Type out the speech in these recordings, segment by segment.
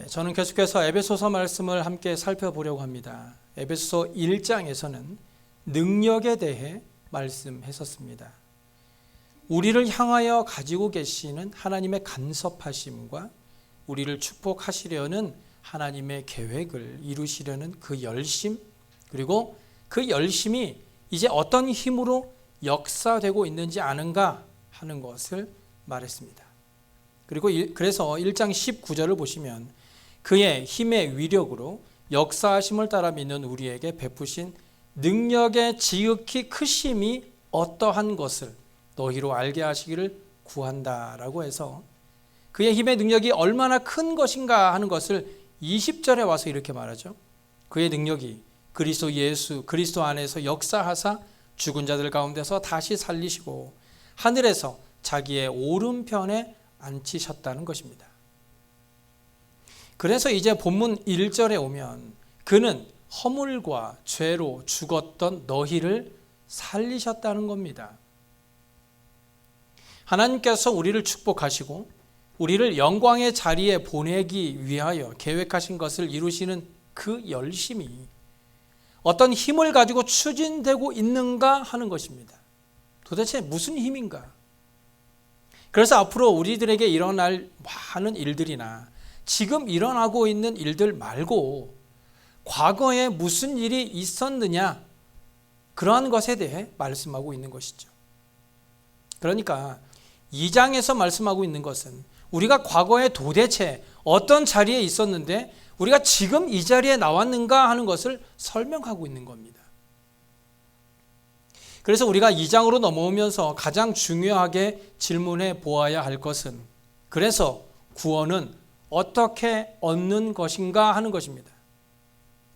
저는 계속해서 에베소서 말씀을 함께 살펴보려고 합니다. 에베소서 1장에서는 능력에 대해 말씀했었습니다. 우리를 향하여 가지고 계시는 하나님의 간섭하심과 우리를 축복하시려는 하나님의 계획을 이루시려는 그 열심, 그리고 그 열심이 이제 어떤 힘으로 역사되고 있는지 아는가 하는 것을 말했습니다. 그리고 그래서 1장 19절을 보시면 그의 힘의 위력으로 역사하심을 따라 믿는 우리에게 베푸신 능력의 지극히 크심이 어떠한 것을 너희로 알게 하시기를 구한다라고 해서 그의 힘의 능력이 얼마나 큰 것인가 하는 것을 20절에 와서 이렇게 말하죠. 그의 능력이 그리스도 안에서 역사하사 죽은 자들 가운데서 다시 살리시고 하늘에서 자기의 오른편에 앉히셨다는 것입니다. 그래서 이제 본문 1절에 오면 그는 허물과 죄로 죽었던 너희를 살리셨다는 겁니다. 하나님께서 우리를 축복하시고 우리를 영광의 자리에 보내기 위하여 계획하신 것을 이루시는 그 열심이 어떤 힘을 가지고 추진되고 있는가 하는 것입니다. 도대체 무슨 힘인가? 그래서 앞으로 우리들에게 일어날 많은 일들이나 지금 일어나고 있는 일들 말고 과거에 무슨 일이 있었느냐, 그러한 것에 대해 말씀하고 있는 것이죠. 그러니까 2장에서 말씀하고 있는 것은 우리가 과거에 도대체 어떤 자리에 있었는데 우리가 지금 이 자리에 나왔는가 하는 것을 설명하고 있는 겁니다. 그래서 우리가 2장으로 넘어오면서 가장 중요하게 질문해 보아야 할 것은 그래서 구원은 어떻게 얻는 것인가 하는 것입니다.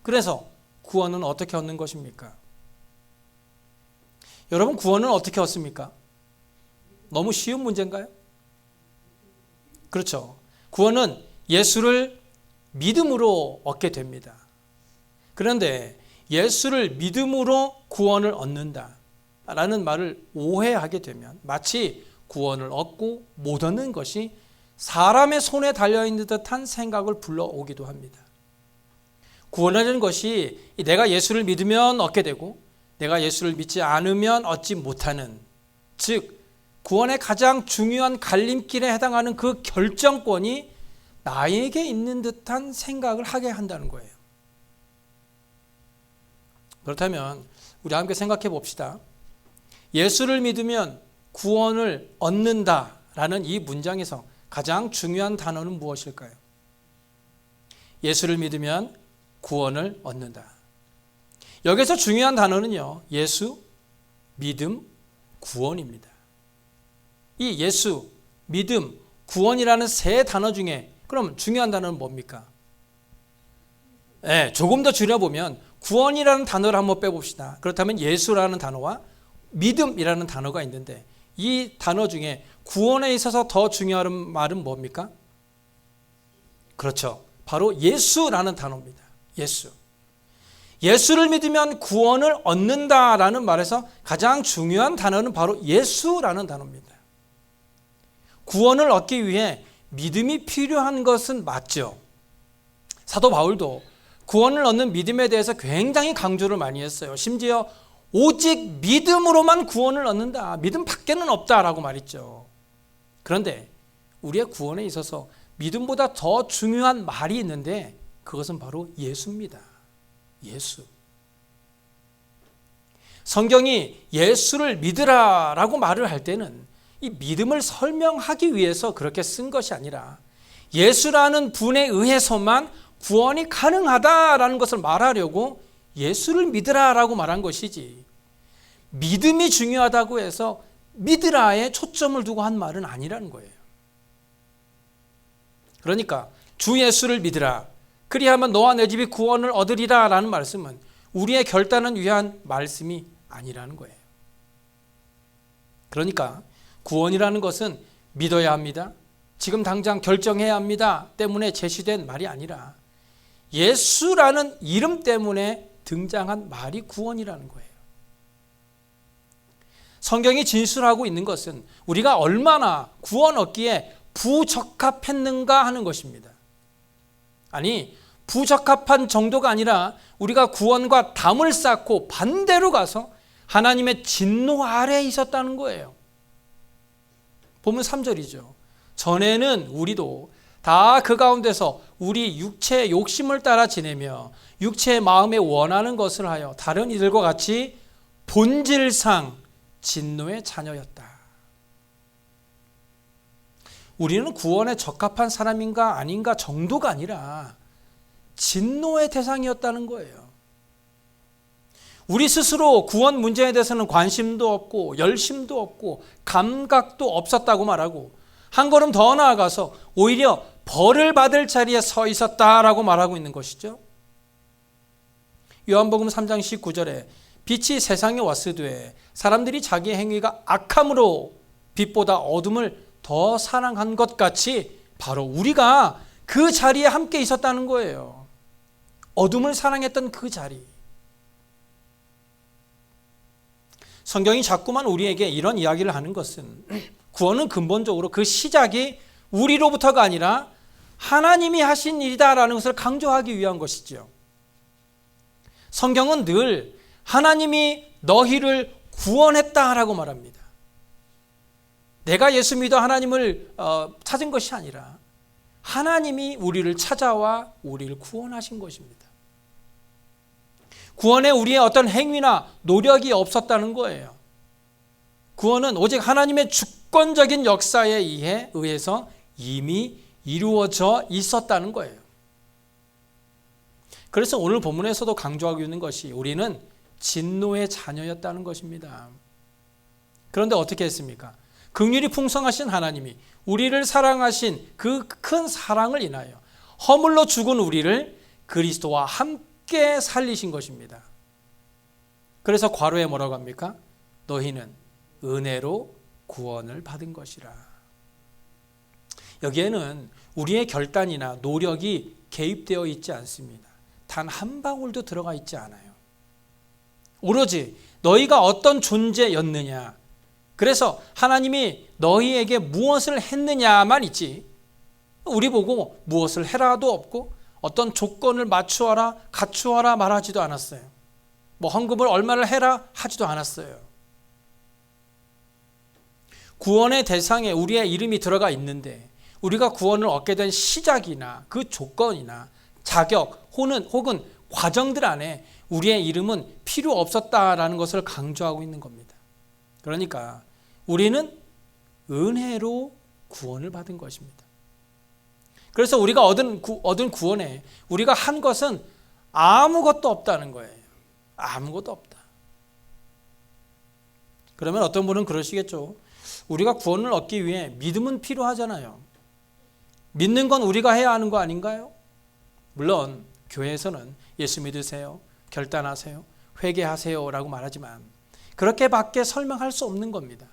그래서 구원은 어떻게 얻는 것입니까? 여러분, 구원은 어떻게 얻습니까? 너무 쉬운 문제인가요? 그렇죠. 구원은 예수를 믿음으로 얻게 됩니다. 그런데 예수를 믿음으로 구원을 얻는다 라는 말을 오해하게 되면 마치 구원을 얻고 못 얻는 것이 사람의 손에 달려있는 듯한 생각을 불러오기도 합니다. 구원하는 것이 내가 예수를 믿으면 얻게 되고 내가 예수를 믿지 않으면 얻지 못하는, 즉 구원의 가장 중요한 갈림길에 해당하는 그 결정권이 나에게 있는 듯한 생각을 하게 한다는 거예요. 그렇다면 우리 함께 생각해 봅시다. 예수를 믿으면 구원을 얻는다라는 이 문장에서 가장 중요한 단어는 무엇일까요? 예수를 믿으면 구원을 얻는다. 여기서 중요한 단어는요, 예수, 믿음, 구원입니다. 이 예수, 믿음, 구원이라는 세 단어 중에 그럼 중요한 단어는 뭡니까? 조금 더 줄여보면 구원이라는 단어를 한번 빼봅시다. 그렇다면 예수라는 단어와 믿음이라는 단어가 있는데 이 단어 중에 구원에 있어서 더 중요한 말은 뭡니까? 그렇죠. 바로 예수라는 단어입니다. 예수. 예수를 믿으면 구원을 얻는다라는 말에서 가장 중요한 단어는 바로 예수라는 단어입니다. 구원을 얻기 위해 믿음이 필요한 것은 맞죠. 사도 바울도 구원을 얻는 믿음에 대해서 굉장히 강조를 많이 했어요. 심지어 오직 믿음으로만 구원을 얻는다, 믿음 밖에는 없다라고 말했죠. 그런데 우리의 구원에 있어서 믿음보다 더 중요한 말이 있는데 그것은 바로 예수입니다. 예수. 성경이 예수를 믿으라라고 말을 할 때는 이 믿음을 설명하기 위해서 그렇게 쓴 것이 아니라 예수라는 분에 의해서만 구원이 가능하다라는 것을 말하려고 예수를 믿으라라고 말한 것이지, 믿음이 중요하다고 해서 믿으라에 초점을 두고 한 말은 아니라는 거예요. 그러니까 주 예수를 믿으라, 그리하면 너와 내 집이 구원을 얻으리라 라는 말씀은 우리의 결단을 위한 말씀이 아니라는 거예요. 그러니까 구원이라는 것은 믿어야 합니다, 지금 당장 결정해야 합니다 때문에 제시된 말이 아니라 예수라는 이름 때문에 등장한 말이 구원이라는 거예요. 성경이 진술하고 있는 것은 우리가 얼마나 구원 얻기에 부적합했는가 하는 것입니다. 아니, 부적합한 정도가 아니라 우리가 구원과 담을 쌓고 반대로 가서 하나님의 진노 아래에 있었다는 거예요. 보면 3절이죠. 전에는 우리도 다 그 가운데서 우리 육체의 욕심을 따라 지내며 육체의 마음에 원하는 것을 하여 다른 이들과 같이 본질상 진노의 자녀였다. 우리는 구원에 적합한 사람인가 아닌가 정도가 아니라 진노의 대상이었다는 거예요. 우리 스스로 구원 문제에 대해서는 관심도 없고 열심도 없고 감각도 없었다고 말하고 한 걸음 더 나아가서 오히려 벌을 받을 자리에 서 있었다라고 말하고 있는 것이죠. 요한복음 3장 19절에 빛이 세상에 왔으되 사람들이 자기 행위가 악함으로 빛보다 어둠을 더 사랑한 것 같이 바로 우리가 그 자리에 함께 있었다는 거예요. 어둠을 사랑했던 그 자리. 성경이 자꾸만 우리에게 이런 이야기를 하는 것은 구원은 근본적으로 그 시작이 우리로부터가 아니라 하나님이 하신 일이다라는 것을 강조하기 위한 것이죠. 성경은 늘 하나님이 너희를 구원했다라고 말합니다. 내가 예수 믿어 하나님을 찾은 것이 아니라 하나님이 우리를 찾아와 우리를 구원하신 것입니다. 구원에 우리의 어떤 행위나 노력이 없었다는 거예요. 구원은 오직 하나님의 주권적인 역사에 의해서 이미 이루어져 있었다는 거예요. 그래서 오늘 본문에서도 강조하고 있는 것이 우리는 진노의 자녀였다는 것입니다. 그런데 어떻게 했습니까? 긍휼이 풍성하신 하나님이 우리를 사랑하신 그 큰 사랑을 인하여 허물로 죽은 우리를 그리스도와 함께 살리신 것입니다. 그래서 괄호에 뭐라고 합니까? 너희는 은혜로 구원을 받은 것이라. 여기에는 우리의 결단이나 노력이 개입되어 있지 않습니다. 단 한 방울도 들어가 있지 않아요. 오로지 너희가 어떤 존재였느냐, 그래서 하나님이 너희에게 무엇을 했느냐만 있지 우리 보고 무엇을 해라도 없고 어떤 조건을 맞추어라 갖추어라 말하지도 않았어요. 뭐 헌금을 얼마를 해라 하지도 않았어요. 구원의 대상에 우리의 이름이 들어가 있는데 우리가 구원을 얻게 된 시작이나 그 조건이나 자격 혹은 과정들 안에 우리의 이름은 필요 없었다라는 것을 강조하고 있는 겁니다. 그러니까 우리는 은혜로 구원을 받은 것입니다. 그래서 우리가 얻은 구원에 우리가 한 것은 아무것도 없다는 거예요. 아무것도 없다. 그러면 어떤 분은 그러시겠죠. 우리가 구원을 얻기 위해 믿음은 필요하잖아요. 믿는 건 우리가 해야 하는 거 아닌가요? 물론 교회에서는 예수 믿으세요, 결단하세요, 회개하세요 라고 말하지만 그렇게밖에 설명할 수 없는 겁니다.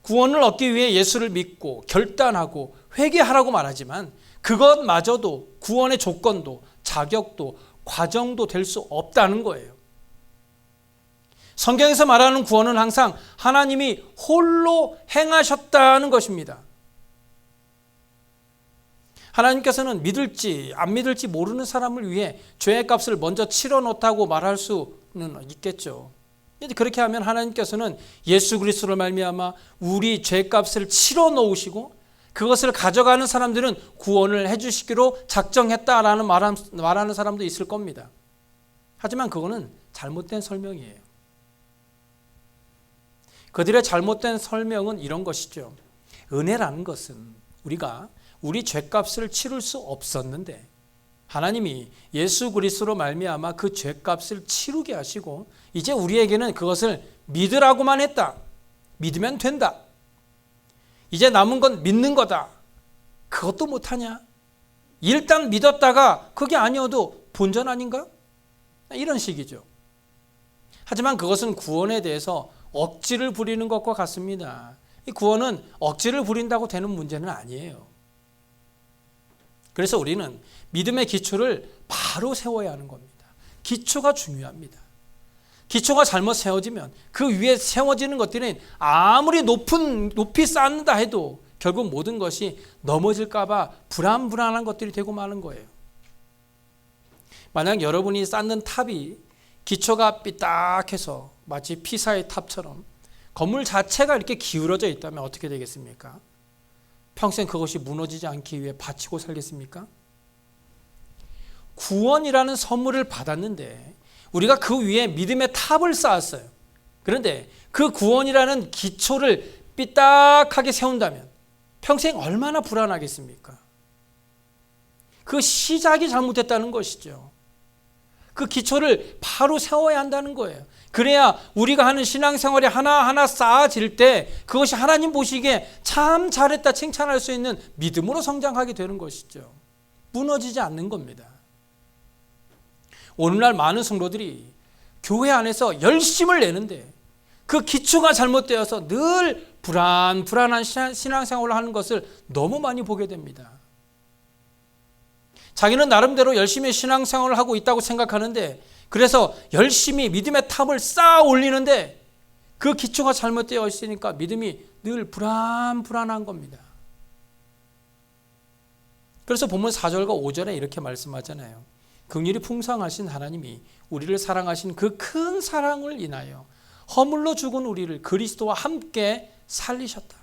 구원을 얻기 위해 예수를 믿고 결단하고 회개하라고 말하지만 그것마저도 구원의 조건도 자격도 과정도 될 수 없다는 거예요. 성경에서 말하는 구원은 항상 하나님이 홀로 행하셨다는 것입니다. 하나님께서는 믿을지 안 믿을지 모르는 사람을 위해 죄의 값을 먼저 치러 놓다고 말할 수는 있겠죠. 그렇게 하면 하나님께서는 예수 그리스도를 말미암아 우리 죄값을 치러 놓으시고 그것을 가져가는 사람들은 구원을 해주시기로 작정했다라는 말하는 사람도 있을 겁니다. 하지만 그거는 잘못된 설명이에요. 그들의 잘못된 설명은 이런 것이죠. 은혜라는 것은 우리가 우리 죄값을 치를 수 없었는데 하나님이 예수 그리스도로 말미암아 그 죄값을 치르게 하시고 이제 우리에게는 그것을 믿으라고만 했다. 믿으면 된다. 이제 남은 건 믿는 거다. 그것도 못하냐? 일단 믿었다가 그게 아니어도 본전 아닌가? 이런 식이죠. 하지만 그것은 구원에 대해서 억지를 부리는 것과 같습니다. 이 구원은 억지를 부린다고 되는 문제는 아니에요. 그래서 우리는 믿음의 기초를 바로 세워야 하는 겁니다. 기초가 중요합니다. 기초가 잘못 세워지면 그 위에 세워지는 것들은 아무리 높이 쌓는다 해도 결국 모든 것이 넘어질까 봐 불안한 것들이 되고 마는 거예요. 만약 여러분이 쌓는 탑이 기초가 삐딱해서 마치 피사의 탑처럼 건물 자체가 이렇게 기울어져 있다면 어떻게 되겠습니까? 평생 그것이 무너지지 않기 위해 바치고 살겠습니까? 구원이라는 선물을 받았는데 우리가 그 위에 믿음의 탑을 쌓았어요. 그런데 그 구원이라는 기초를 삐딱하게 세운다면 평생 얼마나 불안하겠습니까? 그 시작이 잘못됐다는 것이죠. 그 기초를 바로 세워야 한다는 거예요. 그래야 우리가 하는 신앙생활이 하나하나 쌓아질 때 그것이 하나님 보시기에 참 잘했다 칭찬할 수 있는 믿음으로 성장하게 되는 것이죠. 무너지지 않는 겁니다. 오늘날 많은 성도들이 교회 안에서 열심을 내는데 그 기초가 잘못되어서 늘 불안한 신앙생활을 하는 것을 너무 많이 보게 됩니다. 자기는 나름대로 열심히 신앙생활을 하고 있다고 생각하는데 그래서 열심히 믿음의 탑을 쌓아 올리는데 그 기초가 잘못되어 있으니까 믿음이 늘 불안한 겁니다. 그래서 본문 4절과 5절에 이렇게 말씀하잖아요. 긍휼이 풍성하신 하나님이 우리를 사랑하신 그 큰 사랑을 인하여 허물로 죽은 우리를 그리스도와 함께 살리셨다.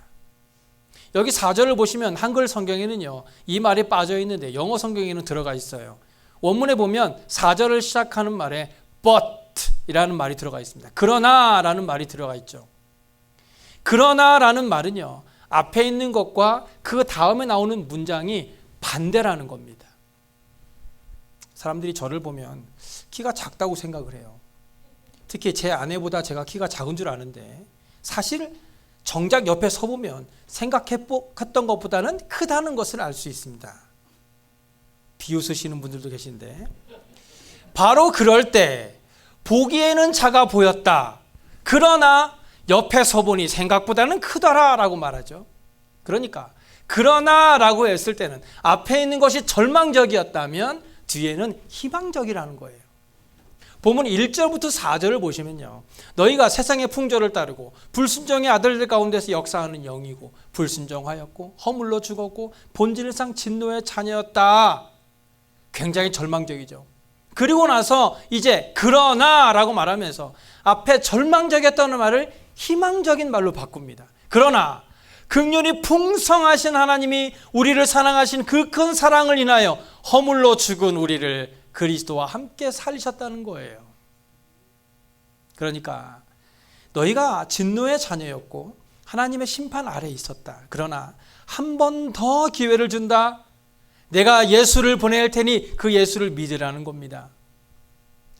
여기 4절을 보시면 한글 성경에는요, 이 말이 빠져 있는데 영어 성경에는 들어가 있어요. 원문에 보면 4절을 시작하는 말에 but 이라는 말이 들어가 있습니다. 그러나 라는 말이 들어가 있죠. 그러나 라는 말은요, 앞에 있는 것과 그 다음에 나오는 문장이 반대라는 겁니다. 사람들이 저를 보면 키가 작다고 생각을 해요. 특히 제 아내보다 제가 키가 작은 줄 아는데 사실 정작 옆에 서보면 생각했던 것보다는 크다는 것을 알 수 있습니다. 비웃으시는 분들도 계신데 바로 그럴 때 보기에는 작아 보였다. 그러나 옆에 서보니 생각보다는 크더라라고 말하죠. 그러니까 그러나라고 했을 때는 앞에 있는 것이 절망적이었다면 뒤에는 희망적이라는 거예요. 본문 1절부터 4절을 보시면요, 너희가 세상의 풍조를 따르고 불순종의 아들들 가운데서 역사하는 영이고 불순종하였고 허물로 죽었고 본질상 진노의 자녀였다. 굉장히 절망적이죠. 그리고 나서 이제 그러나라고 말하면서 앞에 절망적이었다는 말을 희망적인 말로 바꿉니다. 그러나 긍휼이 풍성하신 하나님이 우리를 사랑하신 그 큰 사랑을 인하여 허물로 죽은 우리를 그리스도와 함께 살리셨다는 거예요. 그러니까 너희가 진노의 자녀였고 하나님의 심판 아래에 있었다. 그러나 한 번 더 기회를 준다. 내가 예수를 보낼 테니 그 예수를 믿으라는 겁니다.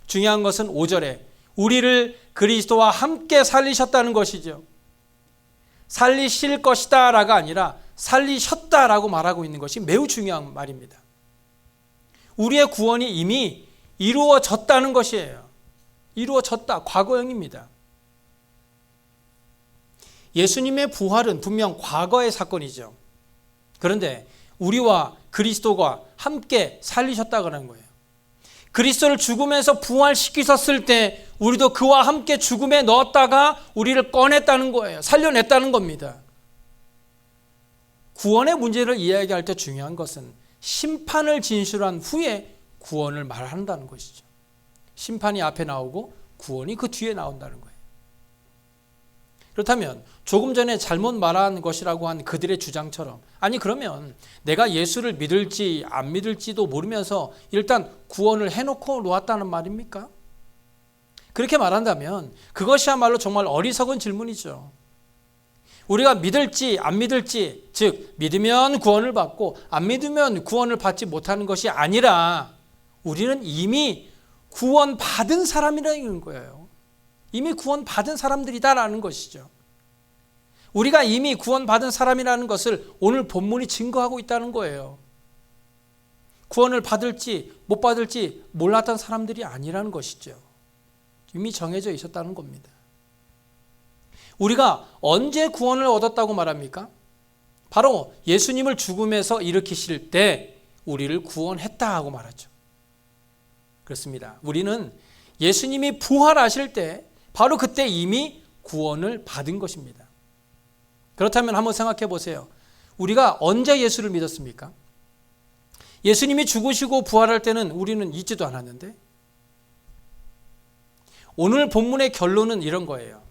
중요한 것은 5절에 우리를 그리스도와 함께 살리셨다는 것이죠. 살리실 것이다 라가 아니라 살리셨다라고 말하고 있는 것이 매우 중요한 말입니다. 우리의 구원이 이미 이루어졌다는 것이에요. 이루어졌다. 과거형입니다. 예수님의 부활은 분명 과거의 사건이죠. 그런데 우리와 그리스도가 함께 살리셨다는 거예요. 그리스도를 죽음에서 부활시키셨을 때 우리도 그와 함께 죽음에 넣었다가 우리를 꺼냈다는 거예요. 살려냈다는 겁니다. 구원의 문제를 이야기할 때 중요한 것은 심판을 진술한 후에 구원을 말한다는 것이죠. 심판이 앞에 나오고 구원이 그 뒤에 나온다는 거예요. 그렇다면 조금 전에 잘못 말한 것이라고 한 그들의 주장처럼, 아니 그러면 내가 예수를 믿을지 안 믿을지도 모르면서 일단 구원을 해놓고 놓았다는 말입니까? 그렇게 말한다면 그것이야말로 정말 어리석은 질문이죠. 우리가 믿을지 안 믿을지, 즉 믿으면 구원을 받고 안 믿으면 구원을 받지 못하는 것이 아니라 우리는 이미 구원받은 사람이라는 거예요. 이미 구원받은 사람들이다라는 것이죠. 우리가 이미 구원받은 사람이라는 것을 오늘 본문이 증거하고 있다는 거예요. 구원을 받을지 못 받을지 몰랐던 사람들이 아니라는 것이죠. 이미 정해져 있었다는 겁니다. 우리가 언제 구원을 얻었다고 말합니까? 바로 예수님을 죽음에서 일으키실 때 우리를 구원했다 하고 말하죠. 그렇습니다. 우리는 예수님이 부활하실 때 바로 그때 이미 구원을 받은 것입니다. 그렇다면 한번 생각해 보세요. 우리가 언제 예수를 믿었습니까? 예수님이 죽으시고 부활할 때는 우리는 잊지도 않았는데, 오늘 본문의 결론은 이런 거예요.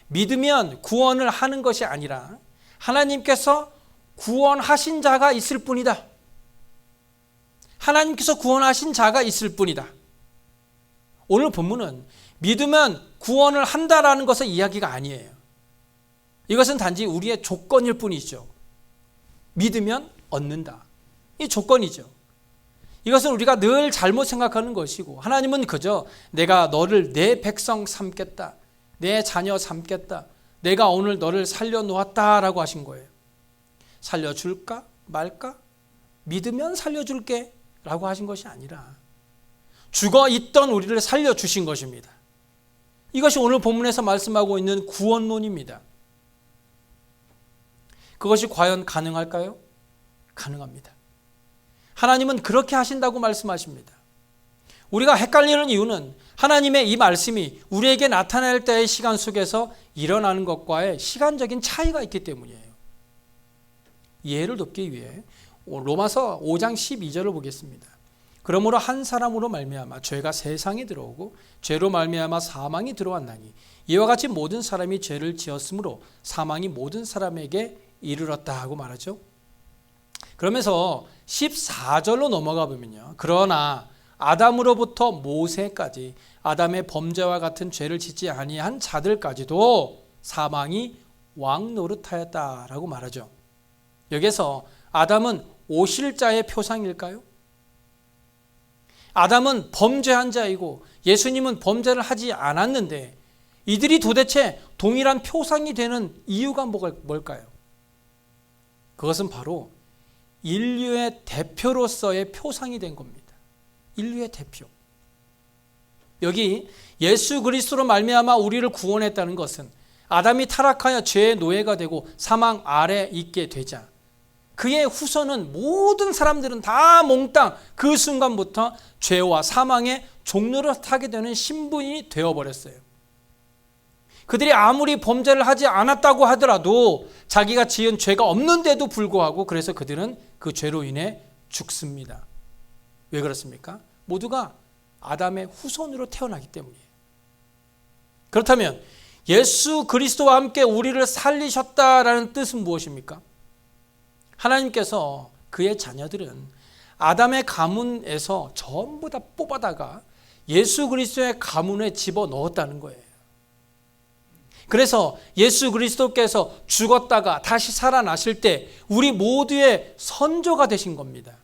믿으면 구원을 하는 것이 아니라 하나님께서 구원하신 자가 있을 뿐이다. 하나님께서 구원하신 자가 있을 뿐이다. 오늘 본문은 믿으면 구원을 한다라는 것의 이야기가 아니에요. 이것은 단지 우리의 조건일 뿐이죠. 믿으면 얻는다. 이 조건이죠. 이것은 우리가 늘 잘못 생각하는 것이고, 하나님은 그저 내가 너를 내 백성 삼겠다, 내 자녀 삼겠다, 내가 오늘 너를 살려놓았다라고 하신 거예요. 살려줄까 말까? 믿으면 살려줄게 라고 하신 것이 아니라 죽어있던 우리를 살려주신 것입니다. 이것이 오늘 본문에서 말씀하고 있는 구원론입니다. 그것이 과연 가능할까요? 가능합니다. 하나님은 그렇게 하신다고 말씀하십니다. 우리가 헷갈리는 이유는 하나님의 이 말씀이 우리에게 나타날 때의 시간 속에서 일어나는 것과의 시간적인 차이가 있기 때문이에요. 이해를 돕기 위해 로마서 5장 12절을 보겠습니다. 그러므로 한 사람으로 말미암아 죄가 세상에 들어오고 죄로 말미암아 사망이 들어왔나니 이와 같이 모든 사람이 죄를 지었으므로 사망이 모든 사람에게 이르렀다 하고 말하죠. 그러면서 14절로 넘어가 보면요. 그러나 아담으로부터 모세까지 아담의 범죄와 같은 죄를 짓지 아니한 자들까지도 사망이 왕노릇하였다라고 말하죠. 여기서 아담은 오실 자의 표상일까요? 아담은 범죄한 자이고 예수님은 범죄를 하지 않았는데 이들이 도대체 동일한 표상이 되는 이유가 뭘까요? 그것은 바로 인류의 대표로서의 표상이 된 겁니다. 인류의 대표. 여기 예수 그리스도로 말미암아 우리를 구원했다는 것은 아담이 타락하여 죄의 노예가 되고 사망 아래 있게 되자 그의 후손은 모든 사람들은 다 몽땅 그 순간부터 죄와 사망의 종로를 타게 되는 신분이 되어버렸어요. 그들이 아무리 범죄를 하지 않았다고 하더라도 자기가 지은 죄가 없는데도 불구하고 그래서 그들은 그 죄로 인해 죽습니다. 왜 그렇습니까? 모두가 아담의 후손으로 태어나기 때문이에요. 그렇다면 예수 그리스도와 함께 우리를 살리셨다라는 뜻은 무엇입니까? 하나님께서 그의 자녀들은 아담의 가문에서 전부 다 뽑아다가 예수 그리스도의 가문에 집어넣었다는 거예요. 그래서 예수 그리스도께서 죽었다가 다시 살아나실 때 우리 모두의 선조가 되신 겁니다.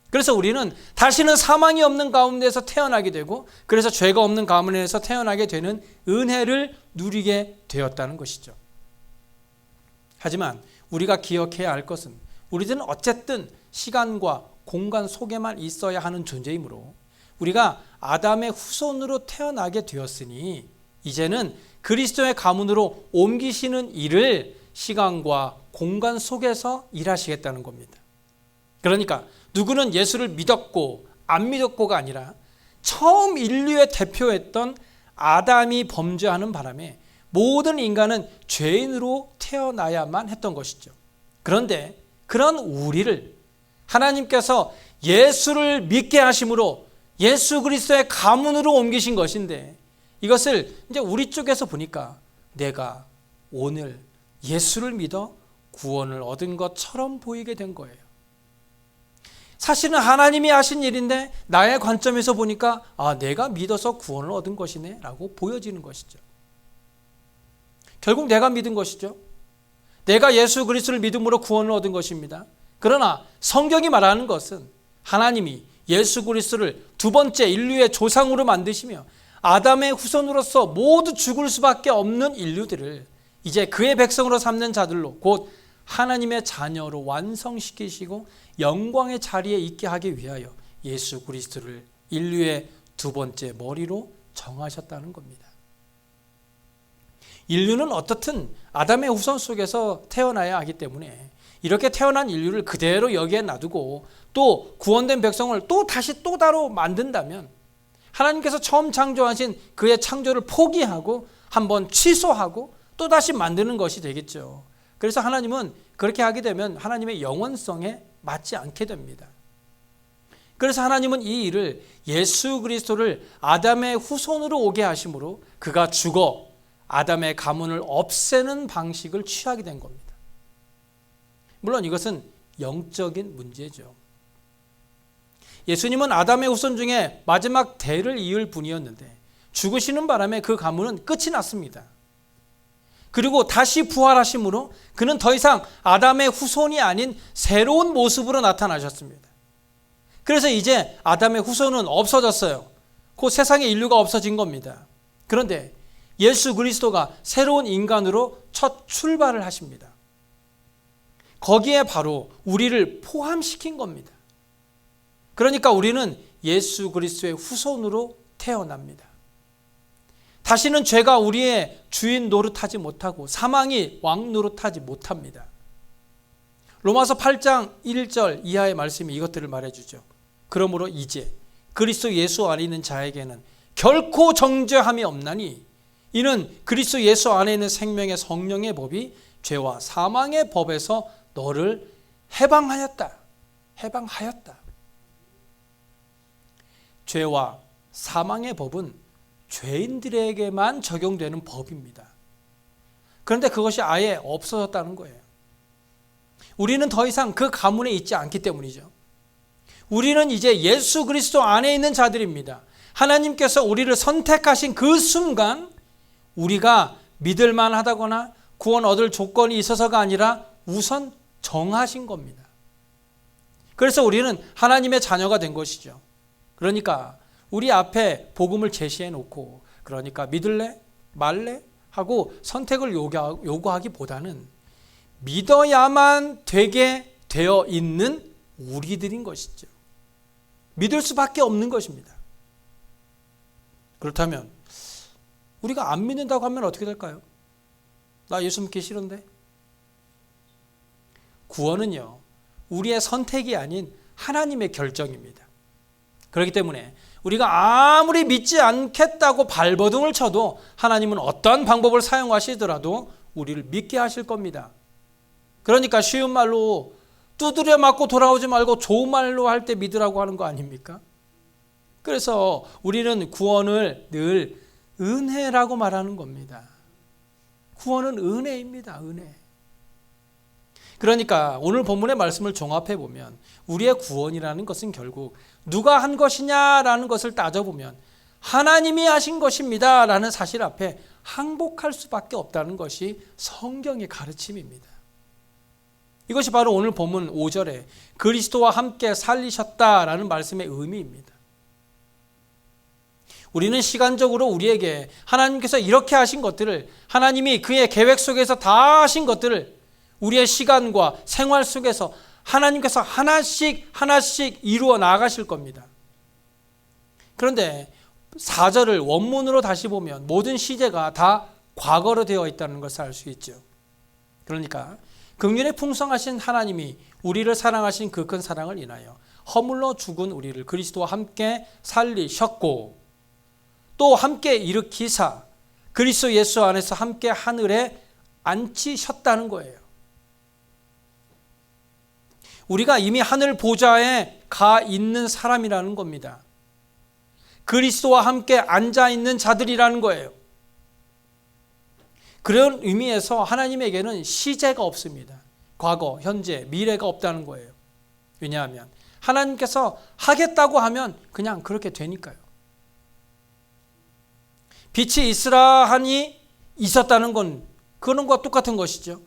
그래서 우리는 다시는 사망이 없는 가운데서 태어나게 되고 그래서 죄가 없는 가문에서 태어나게 되는 은혜를 누리게 되었다는 것이죠. 하지만 우리가 기억해야 할 것은 우리들은 어쨌든 시간과 공간 속에만 있어야 하는 존재이므로 우리가 아담의 후손으로 태어나게 되었으니 이제는 그리스도의 가문으로 옮기시는 일을 시간과 공간 속에서 일하시겠다는 겁니다. 그러니까 누구는 예수를 믿었고 안 믿었고가 아니라 처음 인류의 대표였던 아담이 범죄하는 바람에 모든 인간은 죄인으로 태어나야만 했던 것이죠. 그런데 그런 우리를 하나님께서 예수를 믿게 하심으로 예수 그리스도의 가문으로 옮기신 것인데 이것을 이제 우리 쪽에서 보니까 내가 오늘 예수를 믿어 구원을 얻은 것처럼 보이게 된 거예요. 사실은 하나님이 하신 일인데 나의 관점에서 보니까 내가 믿어서 구원을 얻은 것이네 라고 보여지는 것이죠. 결국 내가 믿은 것이죠. 내가 예수 그리스도를 믿음으로 구원을 얻은 것입니다. 그러나 성경이 말하는 것은 하나님이 예수 그리스도를 두 번째 인류의 조상으로 만드시며 아담의 후손으로서 모두 죽을 수밖에 없는 인류들을 이제 그의 백성으로 삼는 자들로 곧 하나님의 자녀로 완성시키시고 영광의 자리에 있게 하기 위하여 예수 그리스도를 인류의 두 번째 머리로 정하셨다는 겁니다. 인류는 어떻든 아담의 후손 속에서 태어나야 하기 때문에 이렇게 태어난 인류를 그대로 여기에 놔두고 또 구원된 백성을 또 다시 또 다로 만든다면 하나님께서 처음 창조하신 그의 창조를 포기하고 한번 취소하고 또 다시 만드는 것이 되겠죠. 그래서 하나님은 그렇게 하게 되면 하나님의 영원성에 맞지 않게 됩니다. 그래서 하나님은 이 일을 예수 그리스도를 아담의 후손으로 오게 하심으로 그가 죽어 아담의 가문을 없애는 방식을 취하게 된 겁니다. 물론 이것은 영적인 문제죠. 예수님은 아담의 후손 중에 마지막 대를 이을 분이었는데 죽으시는 바람에 그 가문은 끝이 났습니다. 그리고 다시 부활하심으로 그는 더 이상 아담의 후손이 아닌 새로운 모습으로 나타나셨습니다. 그래서 이제 아담의 후손은 없어졌어요. 그 세상에 인류가 없어진 겁니다. 그런데 예수 그리스도가 새로운 인간으로 첫 출발을 하십니다. 거기에 바로 우리를 포함시킨 겁니다. 그러니까 우리는 예수 그리스도의 후손으로 태어납니다. 다시는 죄가 우리의 주인 노릇하지 못하고 사망이 왕 노릇하지 못합니다. 로마서 8장 1절 이하의 말씀이 이것들을 말해주죠. 그러므로 이제 그리스도 예수 안에 있는 자에게는 결코 정죄함이 없나니 이는 그리스도 예수 안에 있는 생명의 성령의 법이 죄와 사망의 법에서 너를 해방하였다. 해방하였다. 죄와 사망의 법은 죄인들에게만 적용되는 법입니다. 그런데 그것이 아예 없어졌다는 거예요. 우리는 더 이상 그 가문에 있지 않기 때문이죠. 우리는 이제 예수 그리스도 안에 있는 자들입니다. 하나님께서 우리를 선택하신 그 순간 우리가 믿을 만하다거나 구원 얻을 조건이 있어서가 아니라 우선 정하신 겁니다. 그래서 우리는 하나님의 자녀가 된 것이죠. 그러니까 우리 앞에 복음을 제시해 놓고 그러니까 믿을래? 말래? 하고 선택을 요구하기보다는 믿어야만 되게 되어 있는 우리들인 것이죠. 믿을 수밖에 없는 것입니다. 그렇다면 우리가 안 믿는다고 하면 어떻게 될까요? 나 예수 믿기 싫은데? 구원은요, 우리의 선택이 아닌 하나님의 결정입니다. 그렇기 때문에 우리가 아무리 믿지 않겠다고 발버둥을 쳐도 하나님은 어떤 방법을 사용하시더라도 우리를 믿게 하실 겁니다. 그러니까 쉬운 말로 두드려 맞고 돌아오지 말고 좋은 말로 할 때 믿으라고 하는 거 아닙니까? 그래서 우리는 구원을 늘 은혜라고 말하는 겁니다. 구원은 은혜입니다. 은혜. 그러니까 오늘 본문의 말씀을 종합해 보면 우리의 구원이라는 것은 결국 누가 한 것이냐라는 것을 따져보면 하나님이 하신 것입니다 라는 사실 앞에 항복할 수밖에 없다는 것이 성경의 가르침입니다. 이것이 바로 오늘 본문 5절에 그리스도와 함께 살리셨다라는 말씀의 의미입니다. 우리는 시간적으로 우리에게 하나님께서 이렇게 하신 것들을, 하나님이 그의 계획 속에서 다 하신 것들을 우리의 시간과 생활 속에서 하나님께서 하나씩 이루어 나가실 겁니다. 그런데 4절을 원문으로 다시 보면 모든 시제가 다 과거로 되어 있다는 것을 알 수 있죠. 그러니까 긍휼에 풍성하신 하나님이 우리를 사랑하신 그 큰 사랑을 인하여 허물러 죽은 우리를 그리스도와 함께 살리셨고 또 함께 일으키사 그리스도 예수 안에서 함께 하늘에 앉히셨다는 거예요. 우리가 이미 하늘 보좌에 가 있는 사람이라는 겁니다. 그리스도와 함께 앉아 있는 자들이라는 거예요. 그런 의미에서 하나님에게는 시제가 없습니다. 과거, 현재, 미래가 없다는 거예요. 왜냐하면 하나님께서 하겠다고 하면 그냥 그렇게 되니까요. 빛이 있으라 하니 있었다는 건 그런 것과 똑같은 것이죠.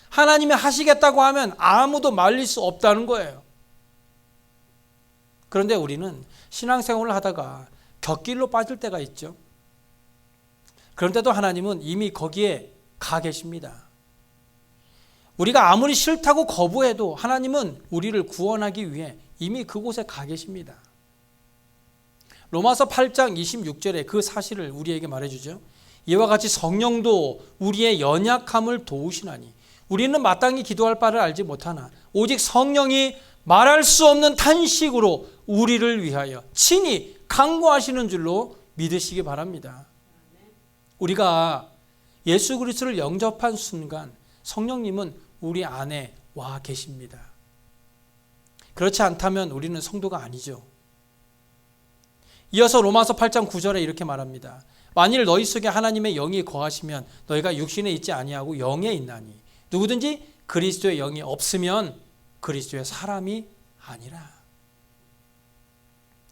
하나님이 하시겠다고 하면 아무도 말릴 수 없다는 거예요. 그런데 우리는 신앙생활을 하다가 곁길로 빠질 때가 있죠. 그런데도 하나님은 이미 거기에 가 계십니다. 우리가 아무리 싫다고 거부해도 하나님은 우리를 구원하기 위해 이미 그곳에 가 계십니다. 로마서 8장 26절에 그 사실을 우리에게 말해주죠. 이와 같이 성령도 우리의 연약함을 도우시나니 우리는 마땅히 기도할 바를 알지 못하나 오직 성령이 말할 수 없는 탄식으로 우리를 위하여 친히 간구하시는 줄로 믿으시기 바랍니다. 우리가 예수 그리스도를 영접한 순간 성령님은 우리 안에 와 계십니다. 그렇지 않다면 우리는 성도가 아니죠. 이어서 로마서 8장 9절에 이렇게 말합니다. 만일 너희 속에 하나님의 영이 거하시면 너희가 육신에 있지 아니하고 영에 있나니 누구든지 그리스도의 영이 없으면 그리스도의 사람이 아니라.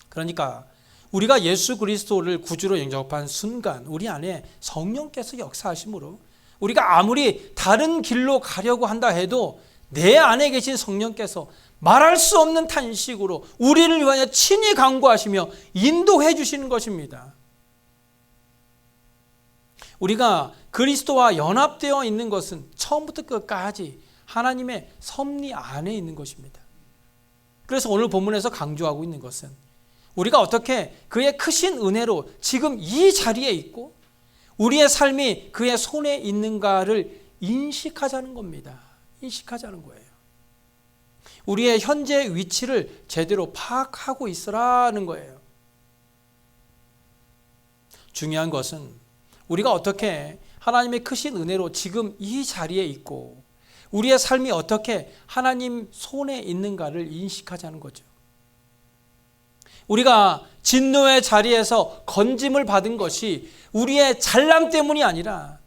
그러니까 우리가 예수 그리스도를 구주로 영접한 순간 우리 안에 성령께서 역사하심으로 우리가 아무리 다른 길로 가려고 한다 해도 내 안에 계신 성령께서 말할 수 없는 탄식으로 우리를 위하여 친히 간구하시며 인도해 주시는 것입니다. 우리가 그리스도와 연합되어 있는 것은 처음부터 끝까지 하나님의 섭리 안에 있는 것입니다. 그래서 오늘 본문에서 강조하고 있는 것은 우리가 어떻게 그의 크신 은혜로 지금 이 자리에 있고 우리의 삶이 그의 손에 있는가를 인식하자는 겁니다. 인식하자는 거예요. 우리의 현재 위치를 제대로 파악하고 있으라는 거예요. 중요한 것은 우리가 어떻게 하나님의 크신 은혜로 지금 이 자리에 있고 우리의 삶이 어떻게 하나님 손에 있는가를 인식하자는 거죠. 우리가 진노의 자리에서 건짐을 받은 것이 우리의 잘남 때문이 아니라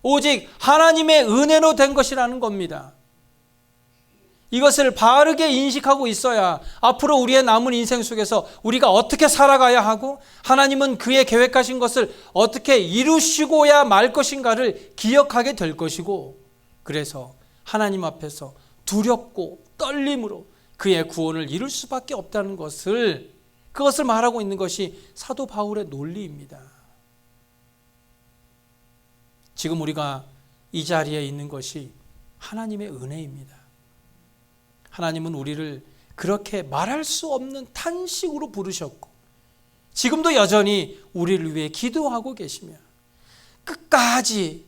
오직 하나님의 은혜로 된 것이라는 겁니다. 이것을 바르게 인식하고 있어야 앞으로 우리의 남은 인생 속에서 우리가 어떻게 살아가야 하고 하나님은 그의 계획하신 것을 어떻게 이루시고야 말 것인가를 기억하게 될 것이고, 그래서 하나님 앞에서 두렵고 떨림으로 그의 구원을 이룰 수밖에 없다는 것을, 그것을 말하고 있는 것이 사도 바울의 논리입니다. 지금 우리가 이 자리에 있는 것이 하나님의 은혜입니다. 하나님은 우리를 그렇게 말할 수 없는 탄식으로 부르셨고 지금도 여전히 우리를 위해 기도하고 계시며 끝까지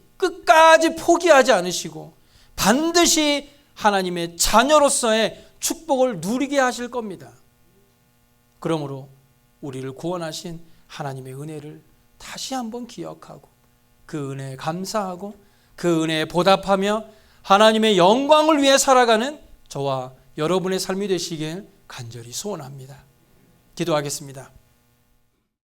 포기하지 않으시고 반드시 하나님의 자녀로서의 축복을 누리게 하실 겁니다. 그러므로 우리를 구원하신 하나님의 은혜를 다시 한번 기억하고 그 은혜에 감사하고 그 은혜에 보답하며 하나님의 영광을 위해 살아가는 저와 여러분의 삶이 되시길 간절히 소원합니다. 기도하겠습니다.